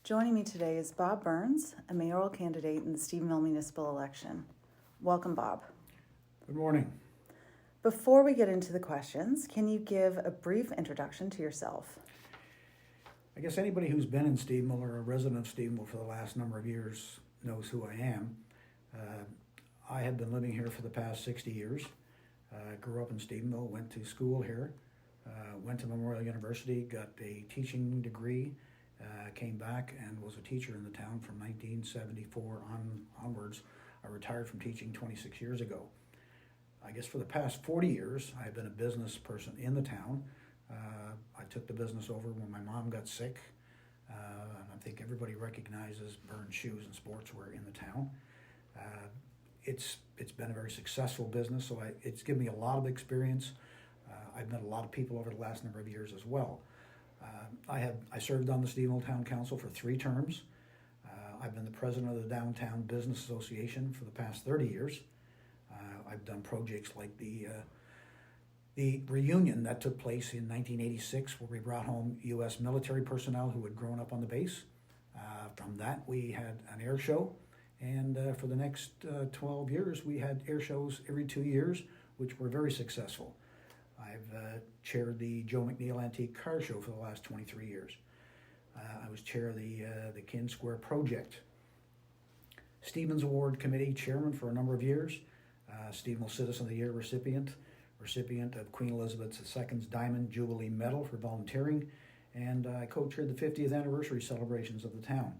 Joining me today is Bob Byrnes, a mayoral candidate in the Stephenville Municipal election. Welcome, Bob. Good morning. Before we get into the questions, can you give a brief introduction to yourself? I guess anybody who's been in Stephenville or a resident of Stephenville for the last number of years knows who I am. I have been living here for the past 60 years. Grew up in Stephenville, went to school here, went to Memorial University, got a teaching degree, came back and was a teacher in the town from 1974 onwards. I retired from teaching 26 years ago. I guess for the past 40 years, I've been a business person in the town. I took the business over when my mom got sick. I think everybody recognizes Byrnes Shoes and Sportswear in the town. It's been a very successful business, so it's given me a lot of experience. I've met a lot of people over the last number of years as well. I served on the Stephenville Town Council for 3 terms. I've been the president of the Downtown Business Association for the past 30 years. I've done projects like the reunion that took place in 1986, where we brought home U.S. military personnel who had grown up on the base. From that, we had an air show, and for the next 12 years, we had air shows every 2 years, which were very successful. I've chaired the Joe McNeil Antique Car Show for the last 23 years. I was chair of the Kin Square Project. Stevens Award Committee chairman for a number of years. Stephenville Citizen of the Year recipient of Queen Elizabeth II's Diamond Jubilee Medal for volunteering, and I co-chaired the 50th anniversary celebrations of the town.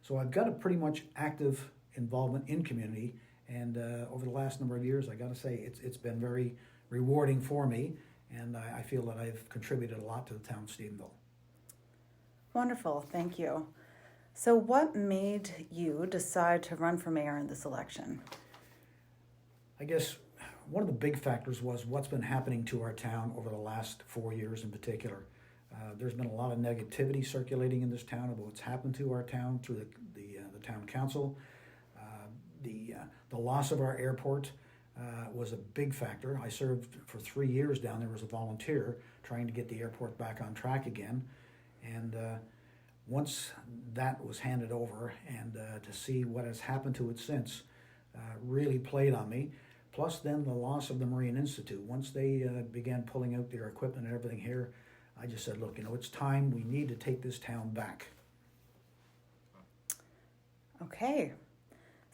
So I've got a pretty much active involvement in community, and over the last number of years, I got to say, it's been very rewarding for me, and I feel that I've contributed a lot to the town of Stephenville. Wonderful, thank you. So what made you decide to run for mayor in this election? I guess one of the big factors was what's been happening to our town over the last 4 years in particular. There's been a lot of negativity circulating in this town about what's happened to our town through the town council. The loss of our airport was a big factor. I served for 3 years down there as a volunteer trying to get the airport back on track again. And once that was handed over, and to see what has happened to it since really played on me. Plus then the loss of the Marine Institute. Once they began pulling out their equipment and everything here, I just said, look, it's time. We need to take this town back. Okay.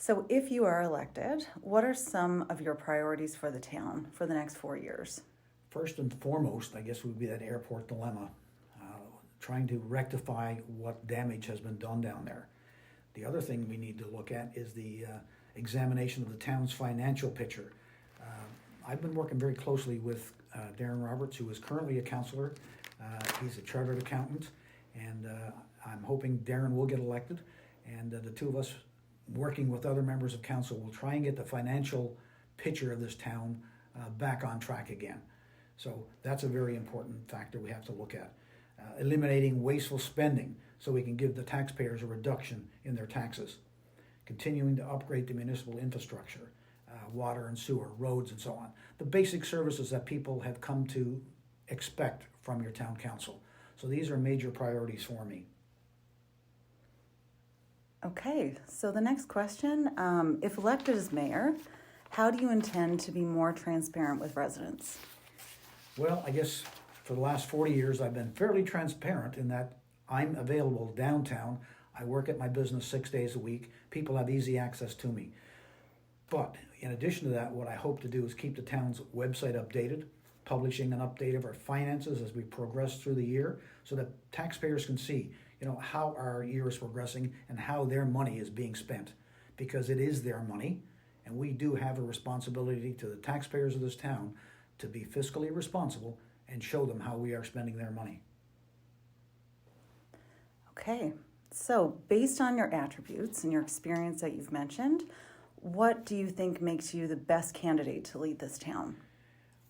So if you are elected, what are some of your priorities for the town for the next 4 years? First and foremost, I guess, would be that airport dilemma, trying to rectify what damage has been done down there. The other thing we need to look at is the examination of the town's financial picture. I've been working very closely with Darren Roberts, who is currently a councillor. He's a chartered accountant, and I'm hoping Darren will get elected, and the two of us, working with other members of council, will try and get the financial picture of this town back on track again. So that's a very important factor we have to look at. Eliminating wasteful spending so we can give the taxpayers a reduction in their taxes. Continuing to upgrade the municipal infrastructure, water and sewer, roads and so on. The basic services that people have come to expect from your town council. So these are major priorities for me. Okay, so the next question, if elected as mayor, how do you intend to be more transparent with residents? Well, I guess for the last 40 years, I've been fairly transparent in that I'm available downtown. I work at my business 6 days a week. People have easy access to me. But in addition to that, what I hope to do is keep the town's website updated, publishing an update of our finances as we progress through the year so that taxpayers can see, how our year is progressing and how their money is being spent. Because it is their money, and we do have a responsibility to the taxpayers of this town to be fiscally responsible and show them how we are spending their money. Okay, so based on your attributes and your experience that you've mentioned, what do you think makes you the best candidate to lead this town?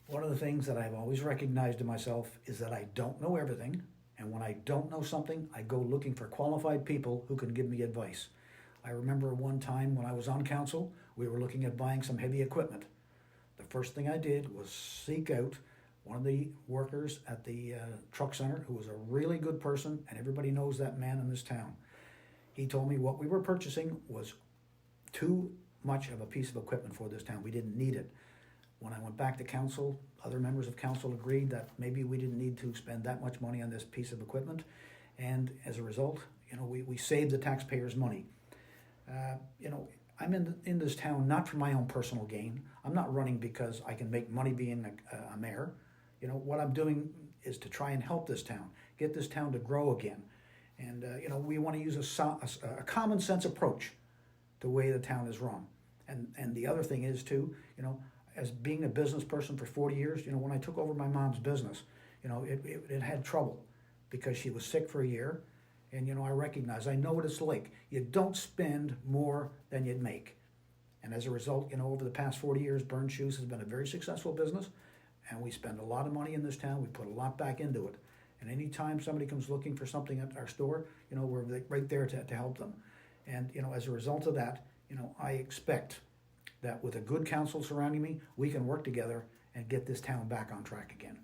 One of the things that I've always recognized in myself is that I don't know everything, and when I don't know something, I go looking for qualified people who can give me advice. I remember one time when I was on council, we were looking at buying some heavy equipment. The first thing I did was seek out one of the workers at the truck center who was a really good person, and everybody knows that man in this town. He told me what we were purchasing was too much of a piece of equipment for this town. We didn't need it. When I went back to council, other members of council agreed that maybe we didn't need to spend that much money on this piece of equipment. And as a result, we saved the taxpayers money. I'm in this town not for my own personal gain. I'm not running because I can make money being a mayor. What I'm doing is to try and help this town, get this town to grow again. And, we want to use a common sense approach to the way the town is run. And the other thing is too, as being a business person for 40 years, when I took over my mom's business, it had trouble because she was sick for a year. And, I know what it's like. You don't spend more than you'd make. And as a result, over the past 40 years, Byrnes Shoes has been a very successful business. And we spend a lot of money in this town. We put a lot back into it. And anytime somebody comes looking for something at our store, we're right there to help them. And, as a result of that, I expect that with a good council surrounding me, we can work together and get this town back on track again.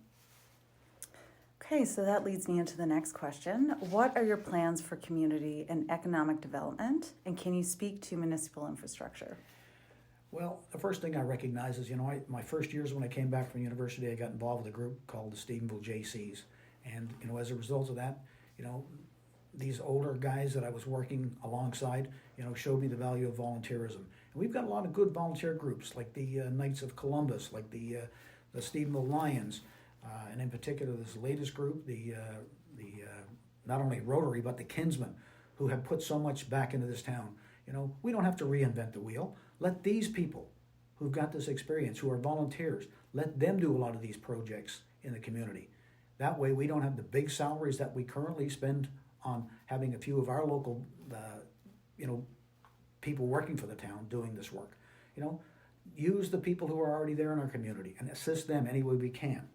Okay, so that leads me into the next question. What are your plans for community and economic development, and can you speak to municipal infrastructure? Well, the first thing I recognize is, my first years when I came back from university, I got involved with a group called the Stephenville JCs. And, as a result of that, these older guys that I was working alongside, showed me the value of volunteerism. And we've got a lot of good volunteer groups, like the Knights of Columbus, like the Stephenville Lions, and in particular this latest group, the not only Rotary, but the Kinsmen, who have put so much back into this town. We don't have to reinvent the wheel. Let these people who've got this experience, who are volunteers, let them do a lot of these projects in the community. That way we don't have the big salaries that we currently spend on having a few of our local, people working for the town doing this work. Use the people who are already there in our community and assist them any way we can.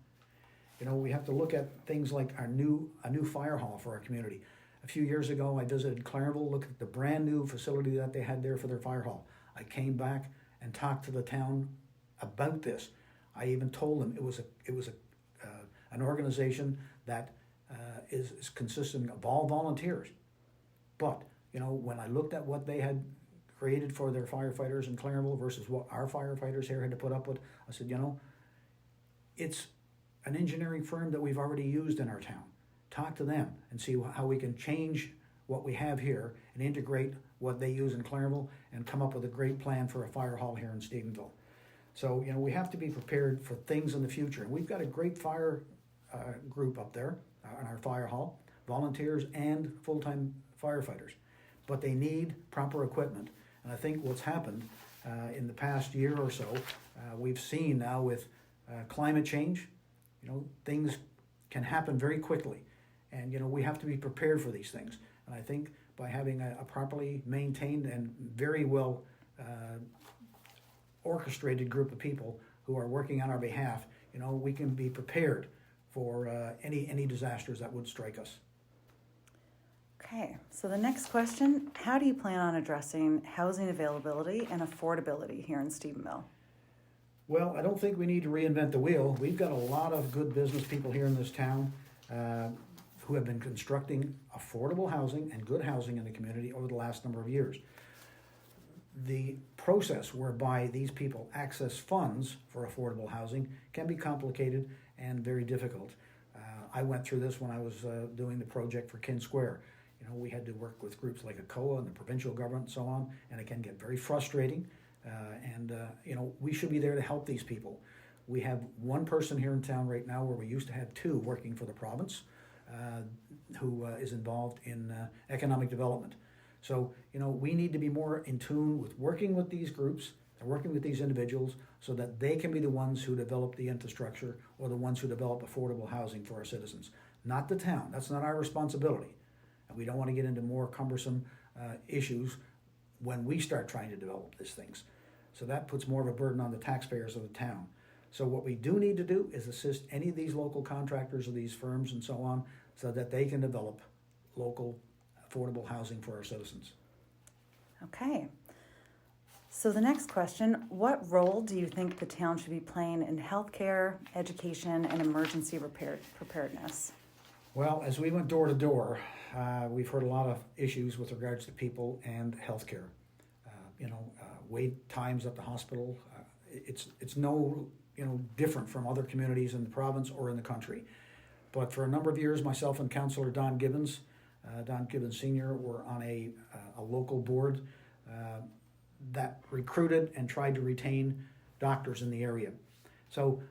We have to look at things like a new fire hall for our community. A few years ago, I visited Clarenville, looked at the brand new facility that they had there for their fire hall. I came back and talked to the town about this. I even told them it was an organization that is consisting of all volunteers. But, when I looked at what they had created for their firefighters in Clarenville versus what our firefighters here had to put up with, I said, it's an engineering firm that we've already used in our town. Talk to them and see how we can change what we have here and integrate what they use in Clarenville and come up with a great plan for a fire hall here in Stephenville. So, we have to be prepared for things in the future. And we've got a great fire group up there in our fire hall, volunteers and full-time firefighters. But they need proper equipment. And I think what's happened in the past year or so, we've seen now with climate change, things can happen very quickly. And, we have to be prepared for these things. And I think by having a properly maintained and very well orchestrated group of people who are working on our behalf, we can be prepared for any disasters that would strike us. Okay, so the next question, how do you plan on addressing housing availability and affordability here in Stephenville? Well, I don't think we need to reinvent the wheel. We've got a lot of good business people here in this town who have been constructing affordable housing and good housing in the community over the last number of years. The process whereby these people access funds for affordable housing can be complicated and very difficult. I went through this when I was doing the project for Kin Square. We had to work with groups like ACOA and the provincial government and so on, and it can get very frustrating. We should be there to help these people. We have one person here in town right now where we used to have two working for the province who is involved in economic development. So, we need to be more in tune with working with these groups and working with these individuals so that they can be the ones who develop the infrastructure or the ones who develop affordable housing for our citizens. Not the town. That's not our responsibility. And we don't want to get into more cumbersome issues when we start trying to develop these things. So that puts more of a burden on the taxpayers of the town. So what we do need to do is assist any of these local contractors or these firms and so on so that they can develop local affordable housing for our citizens. Okay. So the next question, what role do you think the town should be playing in healthcare, education, and emergency preparedness? Well, as we went door to door, we've heard a lot of issues with regards to people and healthcare. Wait times at the hospital. It's no different from other communities in the province or in the country. But for a number of years, myself and Councillor Don Gibbons Sr. were on a local board that recruited and tried to retain doctors in the area. So,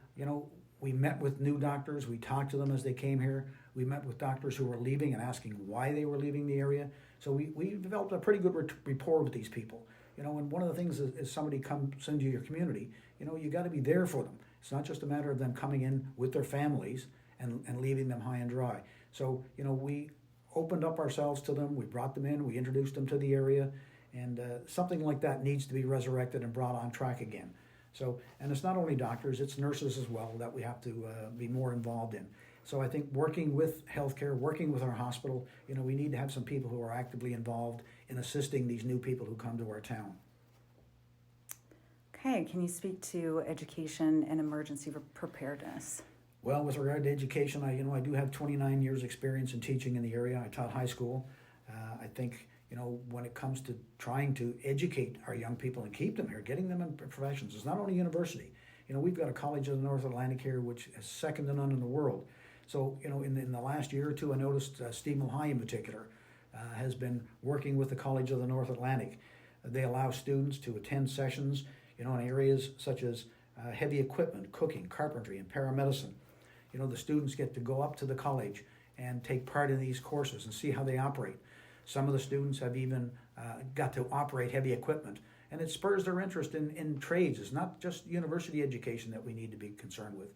we met with new doctors, we talked to them as they came here, we met with doctors who were leaving and asking why they were leaving the area. So we developed a pretty good rapport with these people. And one of the things is somebody comes into your community, you got to be there for them. It's not just a matter of them coming in with their families and leaving them high and dry. So, we opened up ourselves to them, we brought them in, we introduced them to the area, and something like that needs to be resurrected and brought on track again. So, and it's not only doctors, it's nurses as well that we have to be more involved in. So I think working with healthcare, working with our hospital, we need to have some people who are actively involved in assisting these new people who come to our town. Okay, can you speak to education and emergency preparedness? Well, with regard to education, I do have 29 years experience in teaching in the area. I taught high school. I think, when it comes to trying to educate our young people and keep them here, getting them in professions, it's not only university. We've got a College of the North Atlantic here, which is second to none in the world. So, in the last year or two, I noticed Stephenville High in particular has been working with the College of the North Atlantic. They allow students to attend sessions, in areas such as heavy equipment, cooking, carpentry, and paramedicine. The students get to go up to the college and take part in these courses and see how they operate. Some of the students have even got to operate heavy equipment, and it spurs their interest in trades. It's not just university education that we need to be concerned with.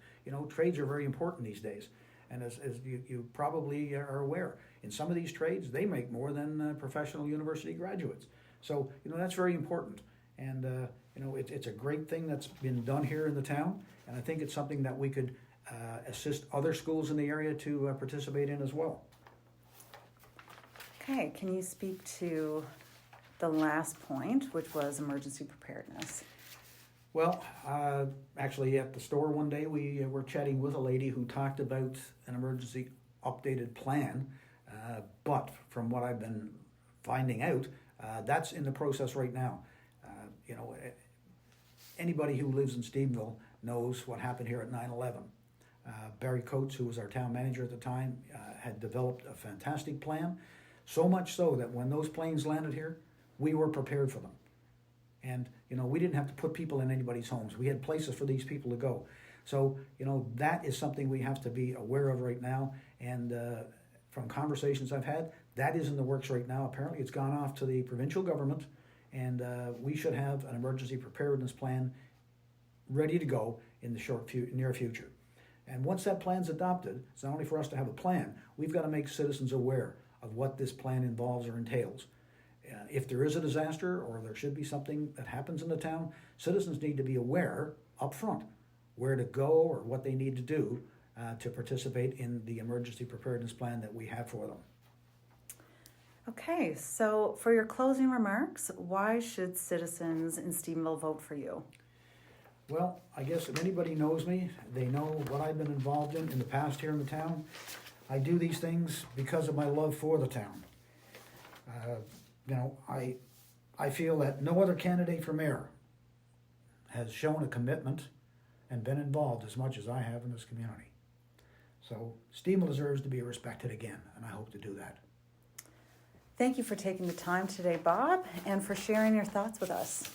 Trades are very important these days, and as you probably are aware, in some of these trades, they make more than professional university graduates. So, that's very important, and it's a great thing that's been done here in the town, and I think it's something that we could assist other schools in the area to participate in as well. Okay, can you speak to the last point, which was emergency preparedness? Well, actually at the store one day, we were chatting with a lady who talked about an emergency updated plan, but from what I've been finding out, that's in the process right now. Anybody who lives in Stephenville knows what happened here at 9/11. Barry Coates, who was our town manager at the time, had developed a fantastic plan, so much so that when those planes landed here, we were prepared for them. And, we didn't have to put people in anybody's homes. We had places for these people to go. So, that is something we have to be aware of right now. And from conversations I've had, that is in the works right now. Apparently it's gone off to the provincial government, and we should have an emergency preparedness plan ready to go in the near future. And once that plan's adopted, it's not only for us to have a plan, we've got to make citizens aware of what this plan involves or entails. If there is a disaster or there should be something that happens in the town, citizens need to be aware up front where to go or what they need to do to participate in the emergency preparedness plan that we have for them. Okay, so for your closing remarks, why should citizens in Stephenville vote for you? Well, I guess if anybody knows me, they know what I've been involved in the past here in the town. I do these things because of my love for the town. I feel that no other candidate for mayor has shown a commitment and been involved as much as I have in this community. So Stephenville deserves to be respected again, and I hope to do that. Thank you for taking the time today, Bob, and for sharing your thoughts with us.